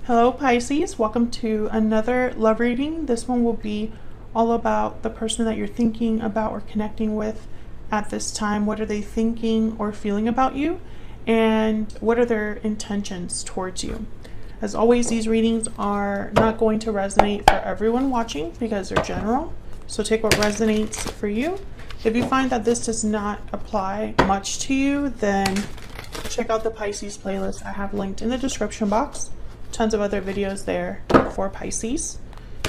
Hello Pisces, welcome to another love reading. This one will be all about the person that you're thinking about or connecting with at this time. What are they thinking or feeling about you? And what are their intentions towards you? As always, these readings are not going to resonate for everyone watching because they're general. So take what resonates for you. If you find that this does not apply much to you, then check out the Pisces playlist I have linked in the description box. Tons of other videos there for Pisces.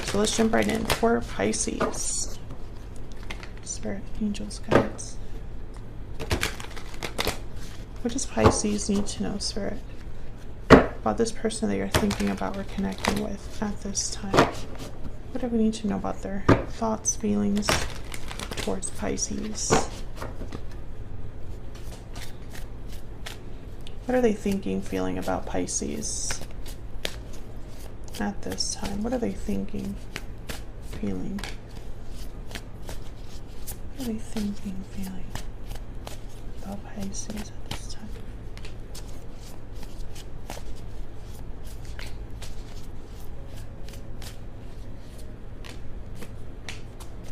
So let's jump right in for Pisces. Spirit, angels, guides. What does Pisces need to know, Spirit, about this person that you're thinking about or connecting with at this time? What do we need to know about their thoughts, feelings towards Pisces? What are they thinking, feeling about Pisces at this time? What are they thinking, feeling? What are they thinking, feeling about Pisces at this time?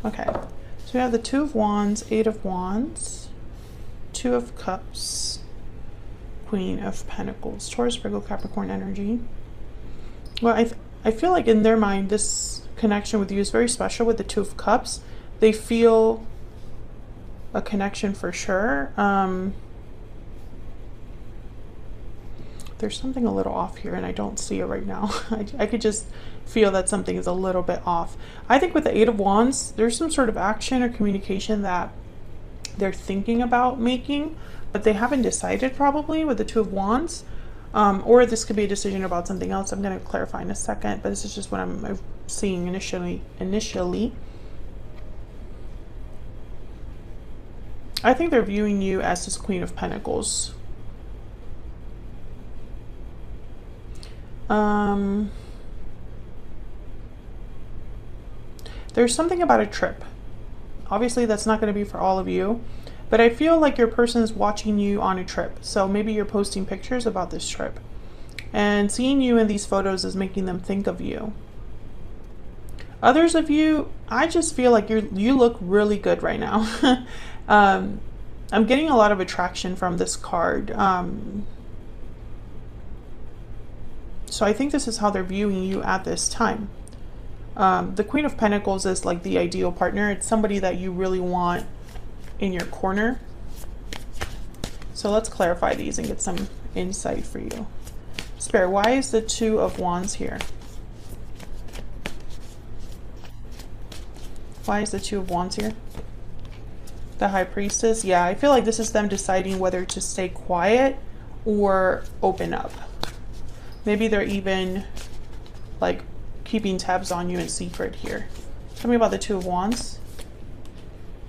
Okay, so we have the Two of Wands, Eight of Wands, Two of Cups, Queen of Pentacles, Taurus, Virgo, Capricorn energy. Well, I feel like in their mind, this connection with you is very special with the Two of Cups. They feel a connection for sure. There's something a little off here and I don't see it right now. I could just feel that something is a little bit off. I think with the Eight of Wands, there's some sort of action or communication that they're thinking about making, but they haven't decided probably with the Two of Wands. Or this could be a decision about something else. I'm going to clarify in a second, but this is just what I'm seeing initially. I think they're viewing you as this Queen of Pentacles. There's something about a trip. Obviously, that's not going to be for all of you. But I feel like your person is watching you on a trip. So maybe you're posting pictures about this trip. And seeing you in these photos is making them think of you. Others of you, I just feel like you look really good right now. I'm getting a lot of attraction from this card. So I think this is how they're viewing you at this time. The Queen of Pentacles is like the ideal partner. It's somebody that you really want in your corner. So let's clarify these and get some insight for you. Spirit, why is the Two of Wands here? Why is the Two of Wands here? The High Priestess. Yeah, I feel like this is them deciding whether to stay quiet or open up. Maybe they're even like keeping tabs on you in secret here. Tell me about the Two of Wands.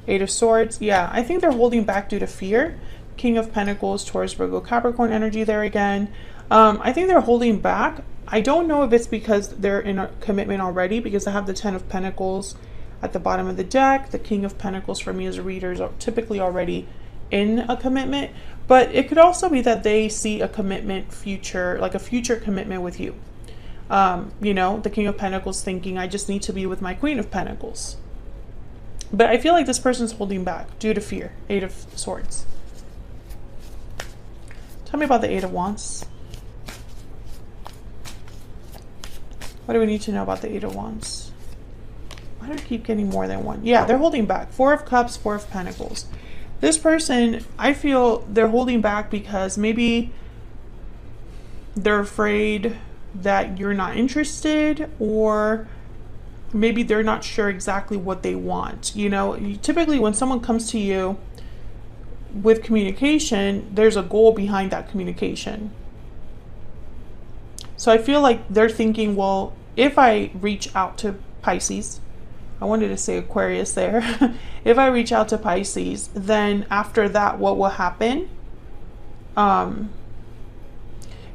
Eight of Swords. Yeah, I think they're holding back due to fear. King of Pentacles, Taurus, Virgo, Capricorn energy there again. I think they're holding back. I don't know if it's because they're in a commitment already, because I have the Ten of Pentacles at the bottom of the deck. The King of Pentacles for me as a reader is typically already in a commitment. But it could also be that they see a commitment future, like a future commitment with you. You know, the King of Pentacles thinking, I just need to be with my Queen of Pentacles. But I feel like this person's holding back due to fear. Eight of Swords. Tell me about the Eight of Wands. What do we need to know about the Eight of Wands? Why do I keep getting more than one? Yeah, they're holding back. Four of Cups, Four of Pentacles. This person, I feel they're holding back because maybe they're afraid that you're not interested, or maybe they're not sure exactly what they want. You know, typically when someone comes to you with communication, there's a goal behind that communication. So I feel like they're thinking, well, if I reach out to Pisces, I wanted to say Aquarius there. If I reach out to Pisces, then after that, what will happen?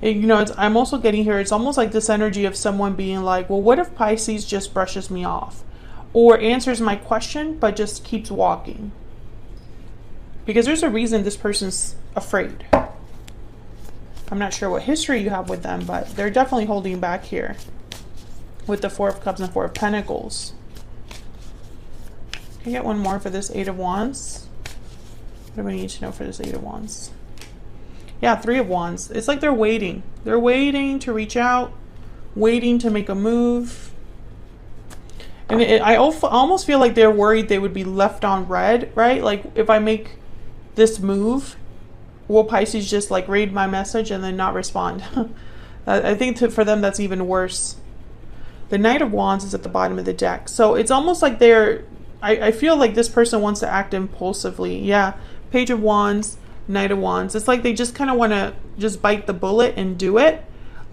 You know, I'm also getting here, it's almost like this energy of someone being like, well, what if Pisces just brushes me off or answers my question but just keeps walking? Because there's a reason this person's afraid. I'm not sure what history you have with them, but they're definitely holding back here with the Four of Cups and Four of Pentacles. Can I get one more for this Eight of Wands? What do we need to know for this Eight of Wands? Yeah, Three of Wands. It's like they're waiting. They're waiting to reach out, waiting to make a move. And I almost feel like they're worried they would be left on red, right? Like, if I make this move, will Pisces just like read my message and then not respond? I think for them that's even worse. The Knight of Wands is at the bottom of the deck. So it's almost like I feel like this person wants to act impulsively. Yeah, Page of Wands, Knight of Wands. It's like they just kind of want to just bite the bullet and do it.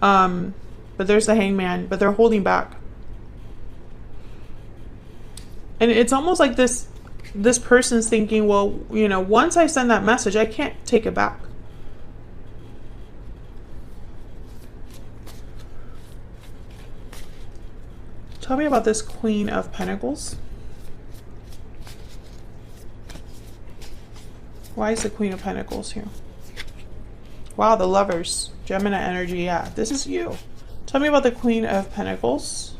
But there's the Hangman, but they're holding back. And it's almost like this person's thinking, well, you know, once I send that message, I can't take it back. Tell me about this Queen of Pentacles. Why is the Queen of Pentacles here? Wow, the Lovers. Gemini energy, yeah. This is you. Tell me about the Queen of Pentacles.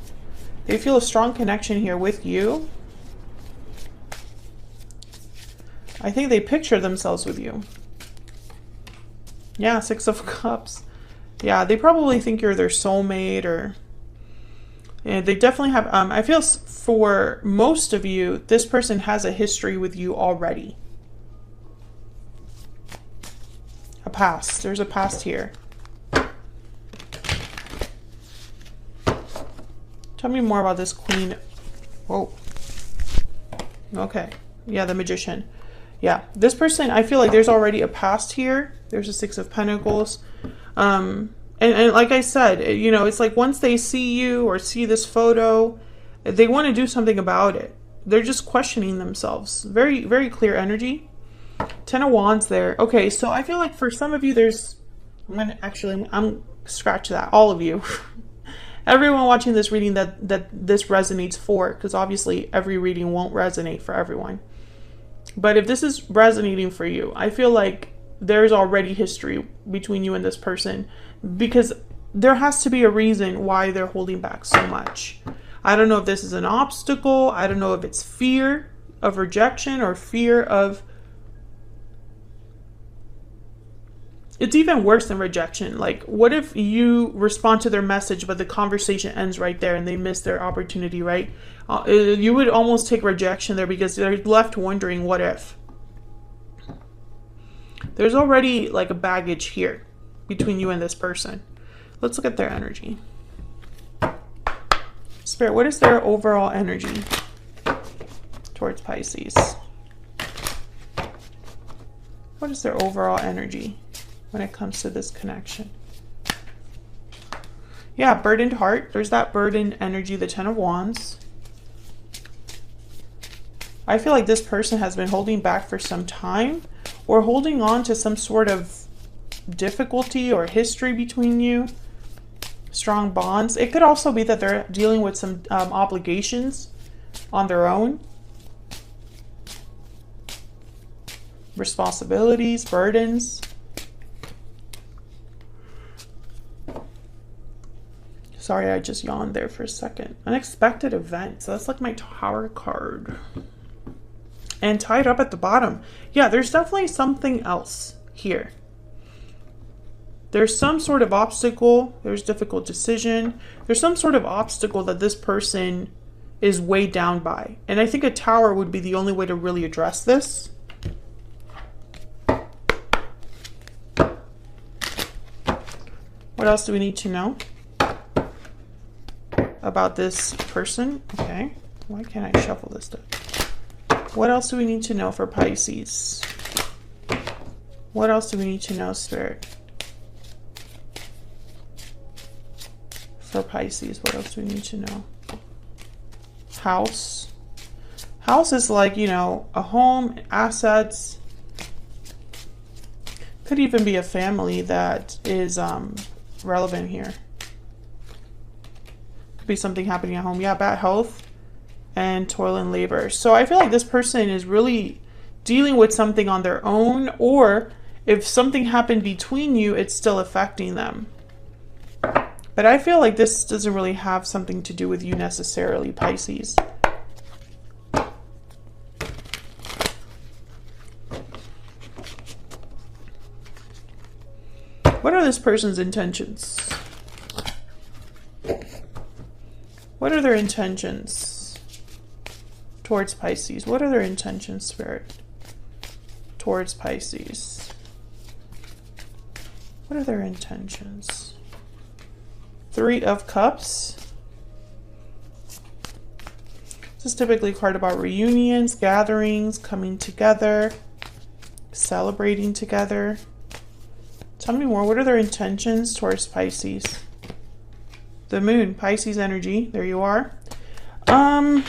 They feel a strong connection here with you. I think they picture themselves with you. Yeah, Six of Cups. Yeah, they probably think you're their soulmate, or yeah, they definitely have. I feel for most of you, this person has a history with you already. A past. There's a past here. Tell me more about this Queen. Whoa. Okay. Yeah, the Magician. Yeah, this person, I feel like there's already a past here. There's a Six of Pentacles. And like I said, you know, it's like once they see you or see this photo, they want to do something about it. They're just questioning themselves. Very, very clear energy. Ten of Wands there. Okay, so I feel like for some of you, I'm scratch that. All of you. Everyone watching this reading that this resonates for, because obviously every reading won't resonate for everyone. But if this is resonating for you, I feel like there's already history between you and this person, because there has to be a reason why they're holding back so much. I don't know if this is an obstacle. I don't know if it's fear of rejection or fear of... It's even worse than rejection. Like, what if you respond to their message, but the conversation ends right there and they miss their opportunity, right? You would almost take rejection there because they're left wondering, what if? There's already like a baggage here between you and this person. Let's look at their energy. Spirit, what is their overall energy towards Pisces? What is their overall energy when it comes to this connection? Yeah, burdened heart. There's that burdened energy, the Ten of Wands. I feel like this person has been holding back for some time, or holding on to some sort of difficulty or history between you. Strong bonds. It could also be that they're dealing with some obligations on their own. Responsibilities, burdens. Sorry, I just yawned there for a second. Unexpected events. So that's like my Tower card. And tied up at the bottom. Yeah, there's definitely something else here. There's some sort of obstacle. There's difficult decision. There's some sort of obstacle that this person is weighed down by. And I think a Tower would be the only way to really address this. What else do we need to know about this person? Okay. Why can't I shuffle this deck? What else do we need to know for Pisces? What else do we need to know, Spirit? For Pisces, what else do we need to know? House. House is like, you know, a home, assets. Could even be a family that is relevant here. Could be something happening at home. Yeah, bad health and toil and labor. So I feel like this person is really dealing with something on their own, or if something happened between you, it's still affecting them. But I feel like this doesn't really have something to do with you necessarily, Pisces. What are this person's intentions? What are their intentions towards Pisces? What are their intentions, Spirit, towards Pisces? What are their intentions? Three of Cups. This is typically a card about reunions, gatherings, coming together, celebrating together. Tell me more. What are their intentions towards Pisces? The Moon, Pisces energy. There you are. And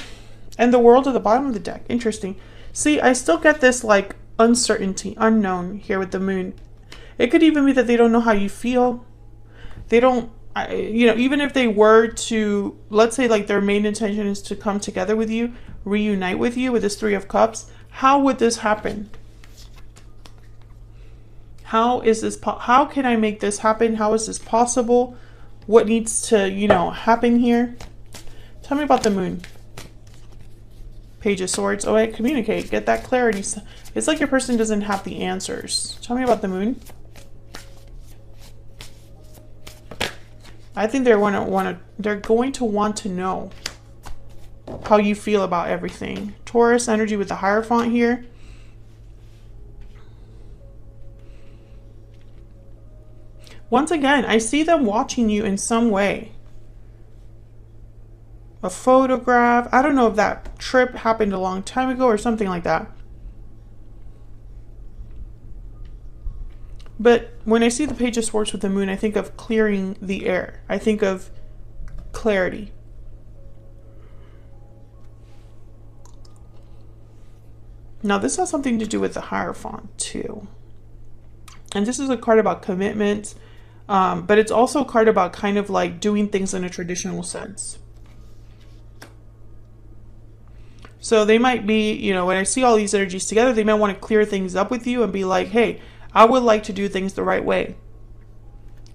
the World at the bottom of the deck. Interesting. See, I still get this like uncertainty, unknown here with the Moon. It could even be that they don't know how you feel. They don't, you know, even if they were to, let's say like their main intention is to come together with you, reunite with you with this Three of Cups. How would this happen? How is this, how can I make this happen? How is this possible? What needs to, you know, happen here? Tell me about the Moon. Page of Swords. Oh, wait, communicate. Get that clarity. It's like your person doesn't have the answers. Tell me about the Moon. I think they're going to want to know how you feel about everything. Taurus energy with the Hierophant here. Once again, I see them watching you in some way. A photograph. I don't know if that trip happened a long time ago or something like that. But when I see the Page of Swords with the Moon, I think of clearing the air. I think of clarity. Now, this has something to do with the Hierophant, too. And this is a card about commitment. But it's also a card about kind of like doing things in a traditional sense. So they might be, you know, when I see all these energies together, they might want to clear things up with you and be like, hey, I would like to do things the right way.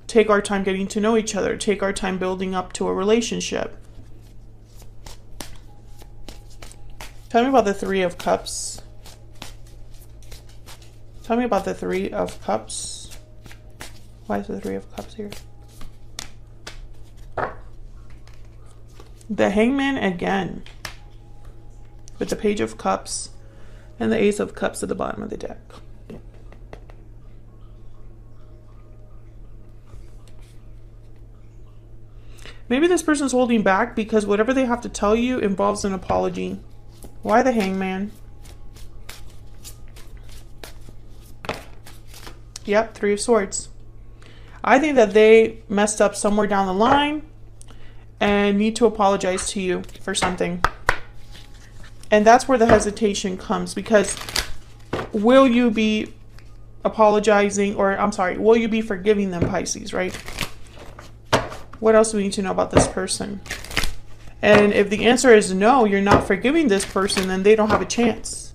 Take our time getting to know each other. Take our time building up to a relationship. Tell me about the Three of Cups. Tell me about the Three of Cups. Why is the Three of Cups here? The Hangman again. With the Page of Cups and the Ace of Cups at the bottom of the deck. Maybe this person's holding back because whatever they have to tell you involves an apology. Why the Hangman? Yep, Three of Swords. I think that they messed up somewhere down the line and need to apologize to you for something. And that's where the hesitation comes, because will you be apologizing, or I'm sorry, will you be forgiving them, Pisces, right? What else do we need to know about this person? And if the answer is no, you're not forgiving this person, then they don't have a chance.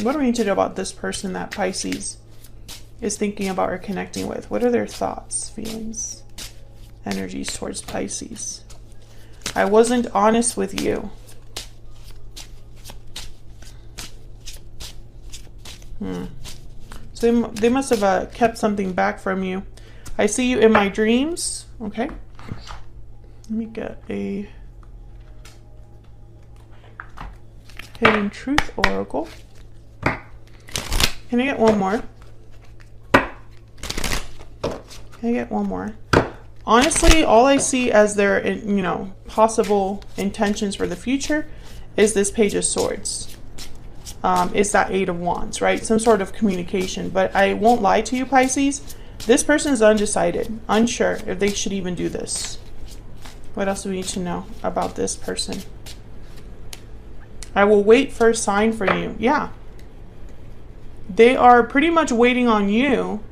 What do we need to know about this person that Pisces is thinking about or connecting with? What are their thoughts, feelings, energies towards Pisces? I wasn't honest with you. So they must have kept something back from you. I see you in my dreams. Okay. Let me get a Hidden Truth Oracle. Can I get one more? Can I get one more? Honestly, all I see as their, you know, possible intentions for the future is this Page of Swords. Is that Eight of Wands, right? Some sort of communication. But I won't lie to you, Pisces. This person is undecided, unsure if they should even do this. What else do we need to know about this person? I will wait for a sign for you. Yeah. They are pretty much waiting on you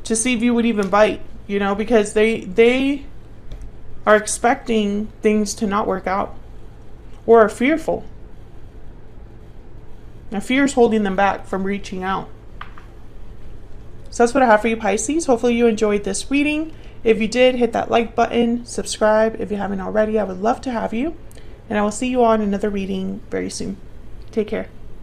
to see if you would even bite, you know, because they are expecting things to not work out or are fearful. Now, fear is holding them back from reaching out. So that's what I have for you, Pisces. Hopefully you enjoyed this reading. If you did, hit that like button, subscribe if you haven't already. I would love to have you. And I will see you on another reading very soon. Take care.